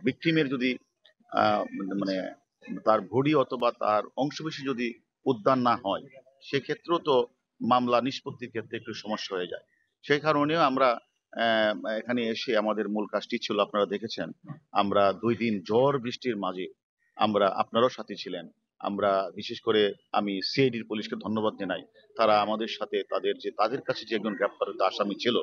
ভিকটিমের যদি মানে তার বডি অথবা তার অংশবিশেষ যদি উদ্ধার না হয়, সেক্ষেত্রেও তো মামলা নিষ্পত্তির ক্ষেত্রে একটু সমস্যা হয়ে যায়। সেই কারণেও আমরা এখানে এসে আমাদের মূল কাজটি ছিল, আপনারা দেখেছেন আমরা 2 দিন ঝড় বৃষ্টির মাঝে আমরা, আপনারাও সাথে ছিলেন, আমরা বিশেষ করে আমি সিআইডির পুলিশকে ধন্যবাদ জানাই। তারা আমাদের সাথে তাদের কাছে যে একজন গ্রেপ্তারিত আসামি ছিল,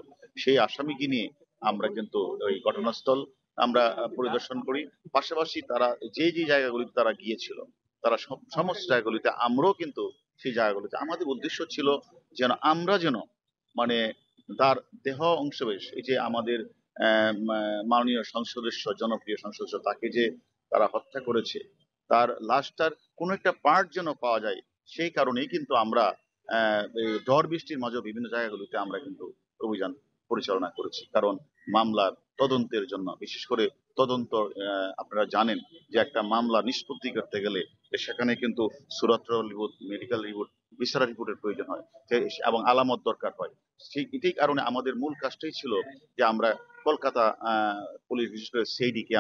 সেই আসামিকে নিয়ে আমরা কিন্তু ওই ঘটনাস্থল আমরা পরিদর্শন করি। পাশাপাশি তারা যে যে জায়গাগুলিতে তারা গিয়েছিল, তারা সমস্ত জায়গাগুলিতে আমরাও কিন্তু সেই জায়গাগুলিতে আমাদের উদ্দেশ্য ছিল যেন মানে তার দেহ অংশবিশেষ, এই যে আমাদের মাননীয় সংসদ সদস্য, জনপ্রিয় সংসদ সদস্য, তাকে যে তারা হত্যা করেছে, তার লাশটার কোনো একটা পার্ট যেন পাওয়া যায়। সেই কারণেই কিন্তু আমরা এই ঝড় বৃষ্টির মাঝেও বিভিন্ন জায়গাগুলিতে আমরা কিন্তু অভিযান পরিচালনা করেছি। কারণ মামলার তদন্তের জন্য, বিশেষ করে তদন্ত, আপনারা জানেন যে একটা মামলা নিষ্পত্তি করতে গেলে সেখানে কিন্তু সুরাত রিপোর্ট, মেডিকেল রিপোর্ট, বিচারা রিপোর্টের প্রয়োজন হয় এবং আলামত দরকার হয়। এটাই কারণে আমাদের মূল কাজটাই ছিল যে আমরা কলকাতা পুলিশ, বিশেষ করে সিআইডি কে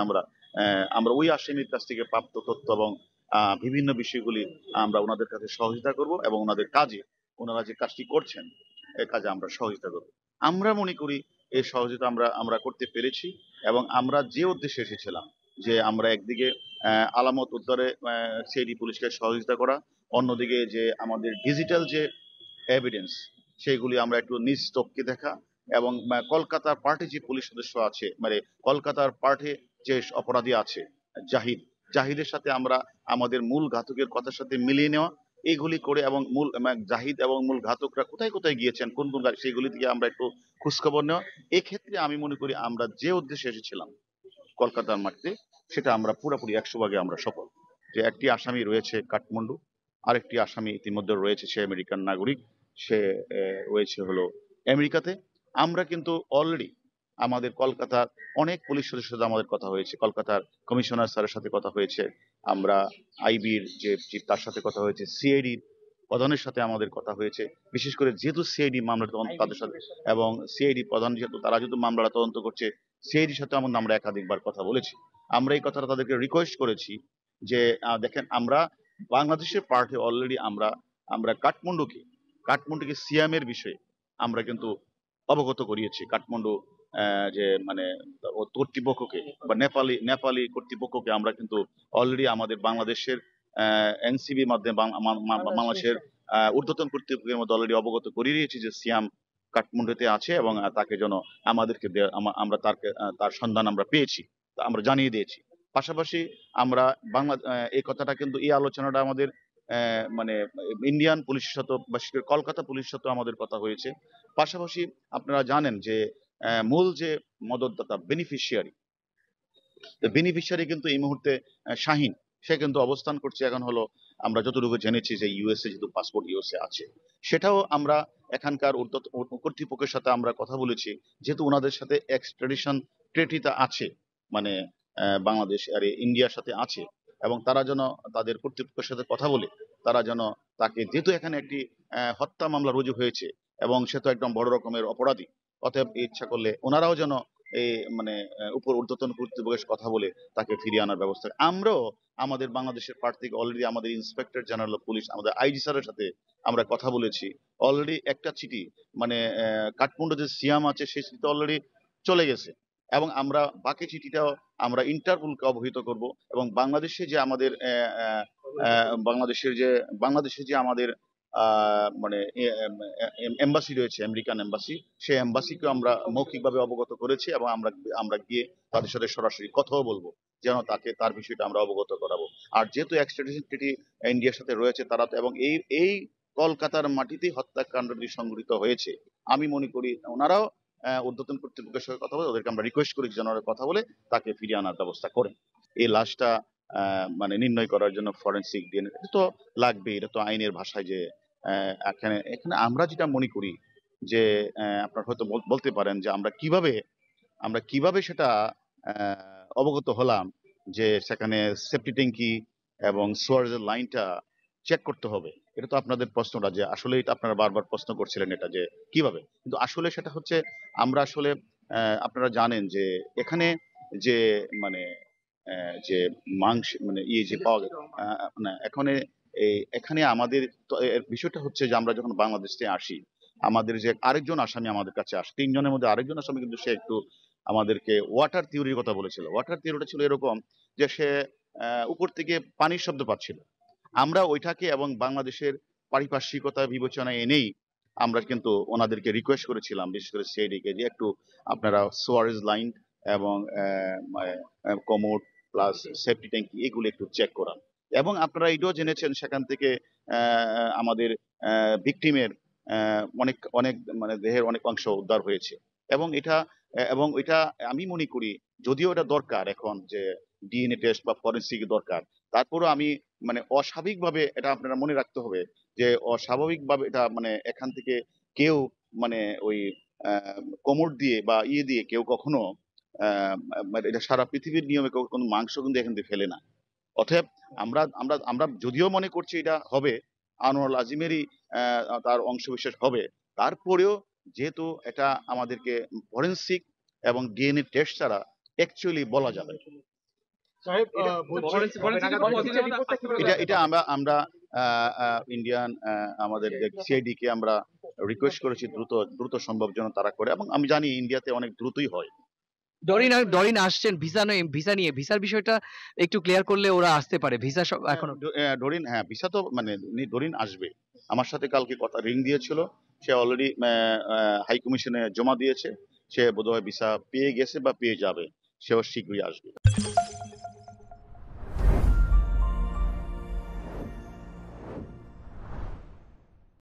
আমরা ওই আসামির কাছ থেকে প্রাপ্ত তথ্য এবং বিভিন্ন বিষয়গুলি আমরা ওনাদের কাছে সহযোগিতা করব এবং ওনাদের কাজে, ওনারা যে কাজটি করছেন এই কাজে আমরা সহযোগিতা করব। আমরা মনে করি এই সহযোগিতা আমরা আমরা করতে পেরেছি এবং আমরা যে উদ্দেশ্যে এসেছিলাম, যে আমরা একদিকে আলামত উদ্ধারে সিআইডি পুলিশকে সহযোগিতা করা, অন্যদিকে যে আমাদের ডিজিটাল যে এভিডেন্স, সেগুলি আমরা একটু নিজ চোখকে দেখা, এবং কলকাতার পার্টি যে পুলিশ সদস্য আছে, মানে কলকাতার পার্টি যে অপরাধী আছে জাহিদ, জাহিদের সাথে আমরা আমাদের মূল ঘাতকের কথার সাথে মিলিয়ে নেওয়া, এইগুলি করে, এবং মূল জাহিদ এবং মূল ঘাতকরা কোথায় কোথায় গিয়েছেন, কোন কোন গাড়ি, সেইগুলি থেকে আমরা একটু খোঁজখবর নেওয়া। এক্ষেত্রে আমি মনে করি আমরা যে উদ্দেশ্যে এসেছিলাম কলকাতার মাটিতে, সেটা আমরা পুরোপুরি 100 ভাগে আমরা সফল। যে একটি আসামি রয়েছে কাঠমান্ডু, আরেকটি আসামি ইতিমধ্যে রয়েছে, সে আমেরিকান নাগরিক, সে রয়েছে হলো আমেরিকাতে। আমরা কিন্তু অলরেডি আমাদের কলকাতার অনেক পুলিশ সদস্যের সাথে আমাদের কথা হয়েছে, কলকাতার কমিশনার স্যারের সাথে কথা হয়েছে, আমরা আইবির যে চিফ তার সাথে কথা হয়েছে, সিআইডির প্রধানের সাথে আমাদের কথা হয়েছে। বিশেষ করে যেহেতু সিআইডি মামলা তদন্ত তাদের সাথে, এবং সিআইডি প্রধান যেহেতু, তারা যেহেতু মামলাটা তদন্ত করছে, সিআইডির সাথে আমরা একাধিকবার কথা বলেছি। আমরা এই কথাটা তাদেরকে রিকোয়েস্ট করেছি যে দেখেন, আমরা বাংলাদেশের পার্টি অলরেডি আমরা আমরা কাঠমান্ডুকে সিয়ামের বিষয়ে আমরা কিন্তু অবগত করিয়েছি। কাঠমান্ডু যে মানে কর্তৃপক্ষকে বা নেপালি কর্তৃপক্ষকে আমরা কিন্তু অলরেডি আমাদের বাংলাদেশের এনসিবি মাধ্যমে বাংলাদেশের ঊর্ধ্বতন কর্তৃপক্ষের মধ্যে অলরেডি অবগত করিয়ে দিয়েছি যে সিয়াম কাঠমান্ডুতে আছে, এবং তাকে যেন আমাদেরকে আমরা তার সন্ধান আমরা পেয়েছি, তা আমরা জানিয়ে দিয়েছি। পাশাপাশি আমরা এই কথাটা কিন্তু, এই আলোচনাটা আমাদের মানে ইন্ডিয়ান পুলিশের সাথে, বিশেষ করে কলকাতা পুলিশের সাথে আমাদের কথা হয়েছে। পাশাপাশি আপনারা জানেন যে মূল যে মদতদাতা বেনিফিশিয়ারি কিন্তু এই মুহূর্তে শাহিন, সে কিন্তু অবস্থান করছে এখন হলো, আমরা যতটুকু জেনেছি যে ইউএসএ, যেহেতু পাসপোর্ট ইউএসএ আছে, সেটাও আমরা এখানকার কর্তৃপক্ষের সাথে আমরা কথা বলেছি, যেহেতু ওনাদের সাথে এক্সট্রাডিশন ট্রিটিটা আছে, মানে বাংলাদেশ আর ইন্ডিয়ার সাথে আছে, এবং তারা যেন তাদের কর্তৃপক্ষের সাথে কথা বলে তারা যেন তাকে, যেহেতু এখানে একটি হত্যা মামলা রুজু হয়েছে এবং সে তো একদম বড় রকমের অপরাধী, অতএব ইচ্ছা করলে ওনারাও যেন এই মানে উপর ঊর্ধ্বতন কর্তৃপক্ষের কথা বলে তাকে ফিরিয়ে আনার ব্যবস্থা। আমরাও আমাদের বাংলাদেশের পার্ট থেকে অলরেডি আমাদের ইন্সপেক্টর জেনারেল অফ পুলিশ, আমাদের আইজি স্যারের সাথে আমরা কথা বলেছি। অলরেডি একটা চিঠি, মানে কাঠমান্ডু যে সিয়াম আছে সেই চিঠিটা অলরেডি চলে গেছে, এবং আমরা বাকি চিঠিটাও আমরা ইন্টারপোলকে অবহিত করব, এবং বাংলাদেশে যে আমাদের বাংলাদেশে যে আমাদের মানে এম্বাসি রয়েছে, আমেরিকান এম্বাসি, সেই এম্বাসিকে আমরা মৌখিকভাবে অবগত করেছি, এবং আমরা আমরা গিয়ে তাদের সাথে সরাসরি কথাও বলবো, যেন তাকে তার বিষয়টা আমরা অবগত করাবো। আর যেহেতু এক্সট্রাডিশন ট্রিটি ইন্ডিয়ার সাথে রয়েছে, তারা তো, এবং এই এই কলকাতার মাটিতেই হত্যাকাণ্ডটি সংঘটিত হয়েছে, আমি মনে করি ওনারাও ঊর্ধ্বতন কর্তৃপক্ষের সঙ্গে কথা বলে, ওদেরকে আমরা রিকোয়েস্ট করি যেন ওরা কথা বলে তাকে ফিরিয়ে আনার ব্যবস্থা করেন। এই লাশটা মানে নির্ণয় করার জন্য ফরেনসিক ডিএনএ তো লাগবে, এটা তো আইনের ভাষায় যে এখানে এখানে আমরা যেটা মনে করি যে আপনারা হয়তো বলতে পারেন যে আমরা কিভাবে সেটা অবগত হলাম যে সেখানে সেফটি ট্যাঙ্কি এবং সোয়ারেজের লাইনটা চেক করতে হবে। এটা তো আপনাদের প্রশ্নটা, যে আসলে এটা আপনারা বারবার প্রশ্ন করছিলেন এটা যে কিভাবে, কিন্তু আসলে সেটা হচ্ছে আমরা আসলে আপনারা জানেন যে এখানে যে মানে যে মাংস মানে ইয়ে যে পাওয়া গেল না এখানে এখানে আমাদের এর বিষয়টা হচ্ছে যে আমরা যখন বাংলাদেশ থেকে আসি আমাদের যে আরেকজন আসামি আমাদের কাছে আসে 3 জনের মধ্যে আরেকজন আসামি কিন্তু সে একটু আমাদেরকে ওয়াটার থিওরির কথা বলেছিল। ওয়াটার থিওরিটা ছিল এরকম যে সে উপর থেকে পানির শব্দ পাচ্ছিল। আমরা ওইটাকে এবং বাংলাদেশের পারিপার্শ্বিকতা বিবেচনায় এনেই আমরা কিন্তু ওনাদেরকে রিকোয়েস্ট করেছিলাম, বিশেষ করে সিআইডিকে, যে একটু আপনারা সোয়ারেজ লাইন এবং কমোড প্লাস সেফটি ট্যাঙ্কি এগুলো একটু চেক করান। এবং আপনারা এটাও জেনেছেন সেখান থেকে আমাদের ভিকটিমের অনেক অনেক মানে দেহের অনেক অংশ উদ্ধার হয়েছে। এবং এটা আমি মনে করি, যদিও এটা দরকার এখন যে ডিএনএ টেস্ট বা ফরেনসিক দরকার, তারপরও আমি মানে অস্বাভাবিকভাবে এটা আপনারা মনে রাখতে হবে যে অস্বাভাবিকভাবে এটা মানে এখান থেকে কেউ মানে ওই কোমর দিয়ে বা ইয়ে দিয়ে কেউ কখনো মানে এটা সারা পৃথিবীর নিয়মে কেউ কোনো মাংস কিন্তু এখান থেকে ফেলে না। অতএব আমরা আমরা আমরা যদিও মনে করছি এটা হবে, আনোয়ার আজিমেরই তার অংশবিশেষ হবে, তারপরেও যেহেতু এটা আমাদেরকে ফরেনসিক এবং ডিএনএ টেস্ট ছাড়া অ্যাকচুয়ালি বলা যাবে না। সাহেব বলছি কবে নাগাদ এটা এটা আমরা আমরা ইন্ডিয়ান আমাদের সিআইডি কে আমরা রিকোয়েস্ট করেছি দ্রুত দ্রুত সম্ভব যেন তারা করে, এবং আমি জানি ইন্ডিয়াতে অনেক দ্রুতই হয়। ডরিন আসছেন ভিসা নিয়ে ভিসার বিষয়টা একটু ক্লিয়ার করলে ওরা আসতে পারে। ভিসা এখনো ডরিন, হ্যাঁ ভিসা তো মানে ডরিন আসবে। আমার সাথে কালকে কথা রিং দিয়েছিল, সে অলরেডি হাই কমিশনে জমা দিয়েছে, সে বোধহয় ভিসা পেয়ে গেছে বা পেয়ে যাবে, সেও শীঘ্রই আসবে।